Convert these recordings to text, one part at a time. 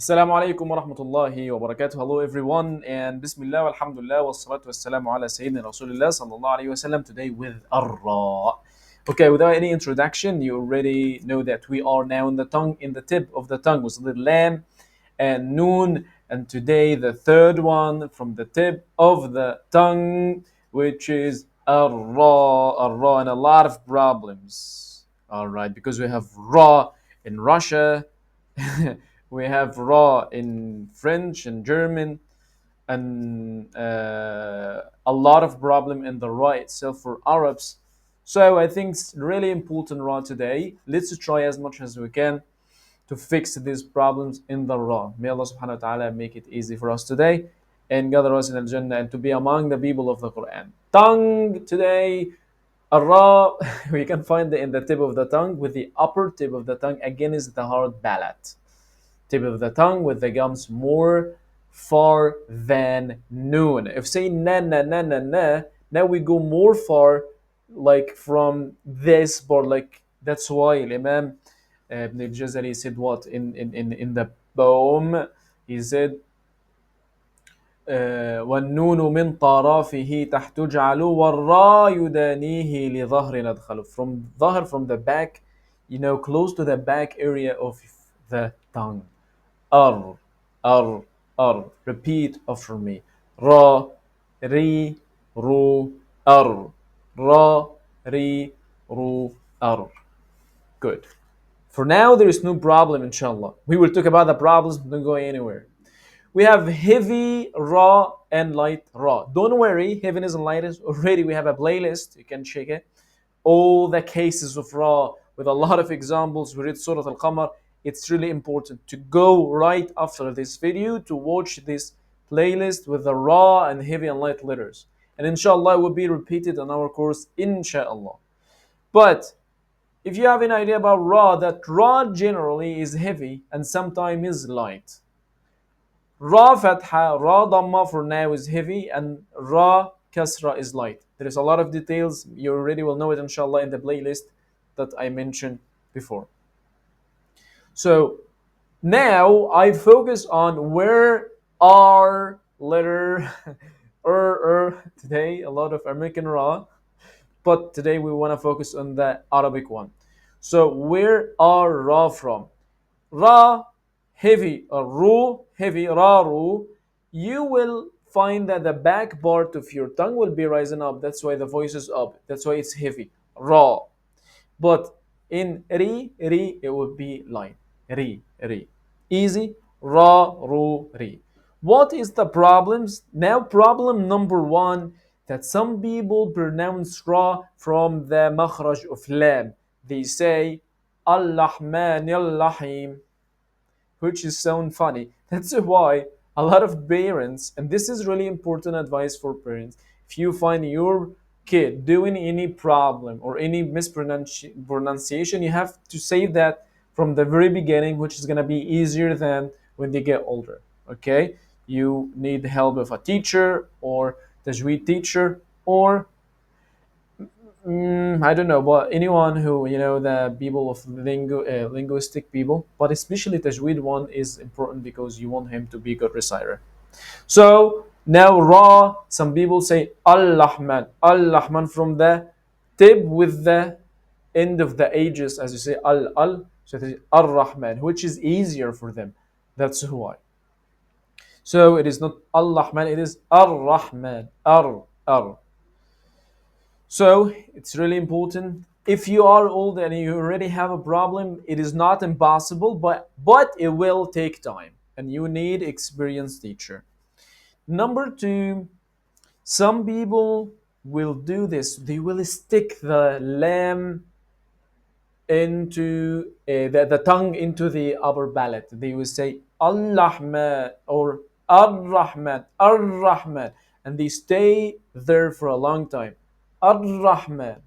Assalamu alaikum wa rahmatullahi wa barakatuh. Hello everyone and Bismillah walhamdulillah wa salatu wassalamu ala Sayyidina Rasulullah sallallahu alayhi wa sallam. Today with Ar-Ra. Okay, without any introduction, you already know that we are now in the tongue, in the tip of the tongue was the lamb and noon. And today the third one from the tip of the tongue, which is Ar-Ra, Ar-Ra, and a lot of problems. All right, because we have Ra in Russia. We have Ra in French and German, and a lot of problem in the Ra itself for Arabs. So I think it's really important Ra today. Let's try as much as we can to fix these problems in the Ra. May Allah subhanahu wa ta'ala make it easy for us today and gather us in Al Jannah and to be among the people of the Quran. Tongue today, Ra, we can find it in the tip of the tongue with the upper tip of the tongue. Again, is the hard palate tip of the tongue with the gums more far than noon. If say na na na na na, now we go more far, like from this part. Like that's why Imam Ibn al-Jazari said what in the poem. He said والنون من طرفه تحت جعل والراء يدانيه لظهر ندخل from ظهر, from the back, close to the back area of the tongue. Ar, ar, ar. Repeat after me. Ra, ri, ru, ar. Ra, ri, ru, ar. Good. For now, there is no problem, inshallah. We will talk about the problems, don't go anywhere. We have heavy Ra and light Ra. Don't worry, heaviness and lightness. Already we have a playlist. You can check it. All the cases of Ra with a lot of examples. We read Surah Al-Qamar. It's really important to go right after this video to watch this playlist with the Ra and heavy and light letters. And inshallah, it will be repeated on our course, inshallah. But if you have an idea about Ra, that Ra generally is heavy and sometimes is light. Ra Fatha, Ra Dhamma for now is heavy, and Ra Kasra is light. There is a lot of details. You already will know it, inshallah, in the playlist that I mentioned before. So now I focus on where R letter today, a lot of American Ra, but today we want to focus on the Arabic one. So where are Ra from? Ra, heavy, or Ru, heavy, Ra, Ru, you will find that the back part of your tongue will be rising up. That's why the voice is up. That's why it's heavy. Ra. But in Ri, Ri, it will be light. Ri, Ri. Easy. Ra, Ru, Ri. What is the problems? Now, problem number one, that some people pronounce Ra from the Makhraj of Lam. They say Al-Rahman Al-Rahim, which is sound funny. That's why a lot of parents, and this is really important advice for parents, if you find your kid doing any problem or any mispronunciation, you have to say that from the very beginning, which is going to be easier than when they get older. Okay, you need the help of a teacher or Tajweed teacher or I don't know, but anyone who the people of linguistic people, but especially Tajweed one is important because you want him to be good reciter. So now Ra, some people say Al-Rahman, Al-Rahman from the tip with the end of the ages, as you say Al, so it is Ar-Rahman, which is easier for them. That's why. So it is not Al-Rahman, it is Ar-Rahman, Ar. So it's really important. If you are old and you already have a problem, it is not impossible, but it will take time, and you need experienced teacher. Number two, some people will do this. They will stick the lamb into the tongue into the upper palate. They will say Al-Rahman or Ar-Rahman, Ar-Rahman, and they stay there for a long time. Ar-Rahman.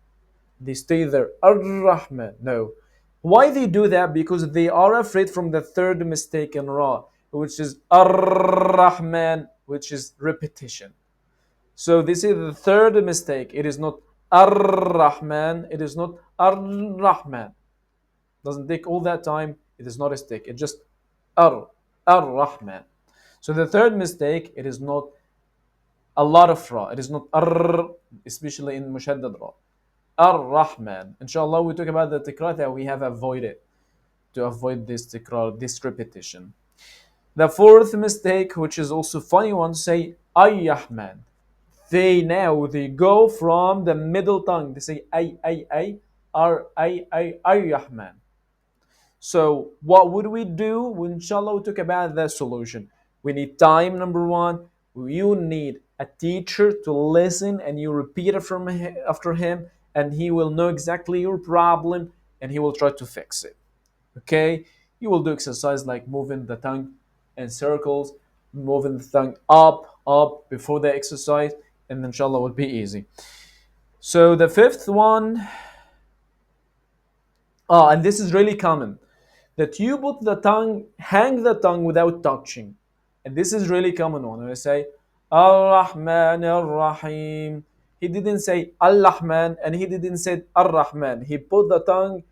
They stay there. Ar-Rahman. No. Why they do that? Because they are afraid from the third mistake in Ra, which is Ar-Rahman, which is repetition. So this is the third mistake. It is not Ar-Rahman. It is not Ar-Rahman. Doesn't take all that time. It is not a stick. It's just Ar. Ar-Rahman. So the third mistake, it is not a lot of ra. It is not ar, especially in mushaddad ra. Ar-Rahman. Inshallah, we talk about the tikrar that we have avoided to avoid this tikrar, this repetition. The fourth mistake, which is also funny one, say Ayyahman. They go from the middle tongue. They say ay, Ayyahman. So what would we do? Inshallah, we talk about the solution. We need time, number one. You need a teacher to listen and you repeat it from after him, and he will know exactly your problem and he will try to fix it. Okay? You will do exercise like moving the tongue in circles, moving the tongue up before the exercise, and inshallah will be easy. So the fifth one, and this is really common, that you put the tongue, hang the tongue without touching. And this is really common one. When I say Ar-Rahman Ar-Rahim, he didn't say Al-Rahman and he didn't say Ar-Rahman. He put the tongue,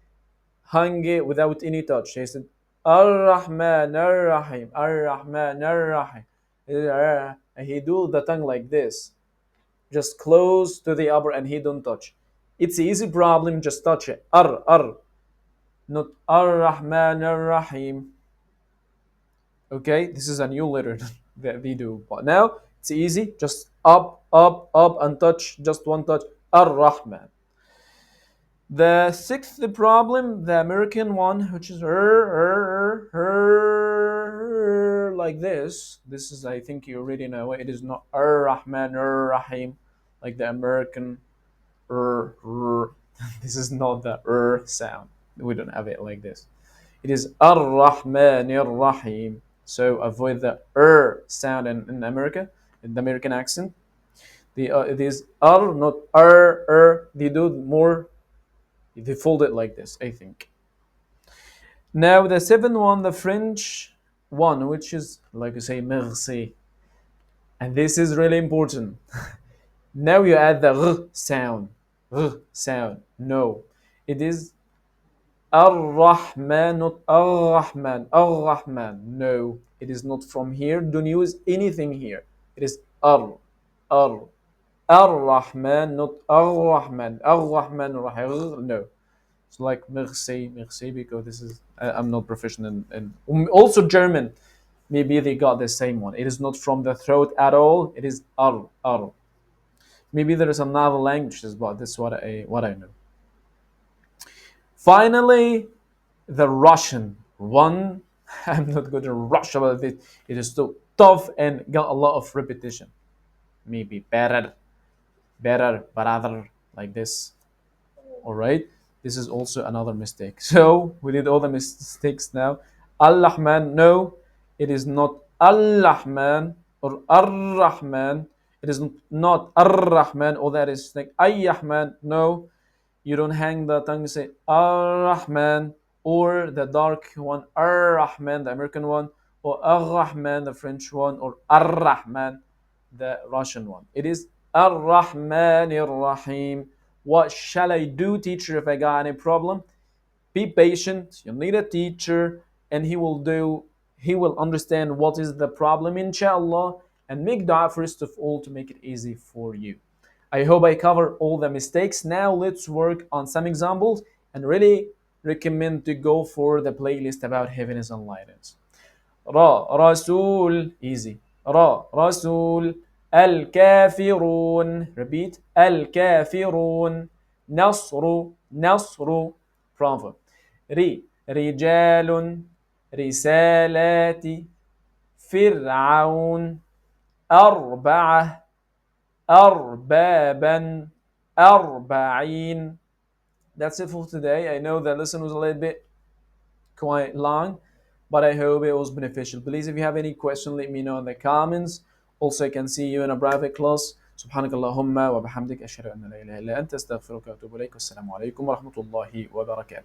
hung it without any touch. He said Ar-Rahman Ar-Rahim, Ar-Rahman Ar-Rahim. And he do the tongue like this, just close to the upper and he don't touch. It's an easy problem, just touch it. Ar, not Ar-Rahman Ar-Rahim. Okay, this is a new letter that we do. But now it's easy, just up, and touch, just one touch. Ar-Rahman. The sixth problem, the American one, which is like this. This is, I think you already know it. It is not Ar-Rahman Ar-Rahim, like the American This is not the sound. We don't have it like this. It is Ar-Rahman Ar-Rahim. So avoid the sound in America, in the American accent. It is not They do more. They fold it like this, I think. Now the seventh one, the French one, which is like you say merci, and this is really important. Now you add the sound. No, it is Ar-Rahman, not Ar-Rahman. Ar-Rahman. No, it is not from here. Don't use anything here. It is Ar. Ar-Rahman, not Ar-Rahman. Ar-Rahman, Rahim. No. It's like merci, because this is, I'm not proficient in also German. Maybe they got the same one. It is not from the throat at all. It is Ar. Maybe there is another languages, but this is what I know. Finally, the Russian one. I'm not going to rush about it. It is so tough and got a lot of repetition. Maybe better, brother, like this. All right. This is also another mistake. So we did all the mistakes now. Al-Rahman, no, it is not Al-Rahman or Ar-Rahman. It is not Ar-Rahman, or that is like Ay-Rahman, no. You don't hang the tongue, you say Ar-Rahman, or the dark one, Ar-Rahman, the American one, or Ar-Rahman, the French one, or Ar-Rahman, the Russian one. It is Ar-Rahman Ar-Rahim. What shall I do, teacher, if I got any problem? Be patient. You need a teacher, and he will understand what is the problem, inshallah, and make dua first of all to make it easy for you. I hope I covered all the mistakes. Now let's work on some examples, and really recommend to go for the playlist about heaviness and lightness. Ra, Rasul, easy. Ra, Rasul. Al-Kafirun. Repeat. Al-Kafirun. Nasru, Nasru. Bravo. Rijalun. Risalati. Fir'aun. Arba'ah. Arbaban. Arba'in. That's it for today. I know the lesson was a little bit quite long, but I hope it was beneficial. Please, if you have any question, let me know in the comments. Also, I can see you in a private class. سبحانك اللهم وبحمدك أشهد أن لا إله إلا أنت أستغفرك وأتوب إليك والسلام عليكم ورحمة الله وبركاته.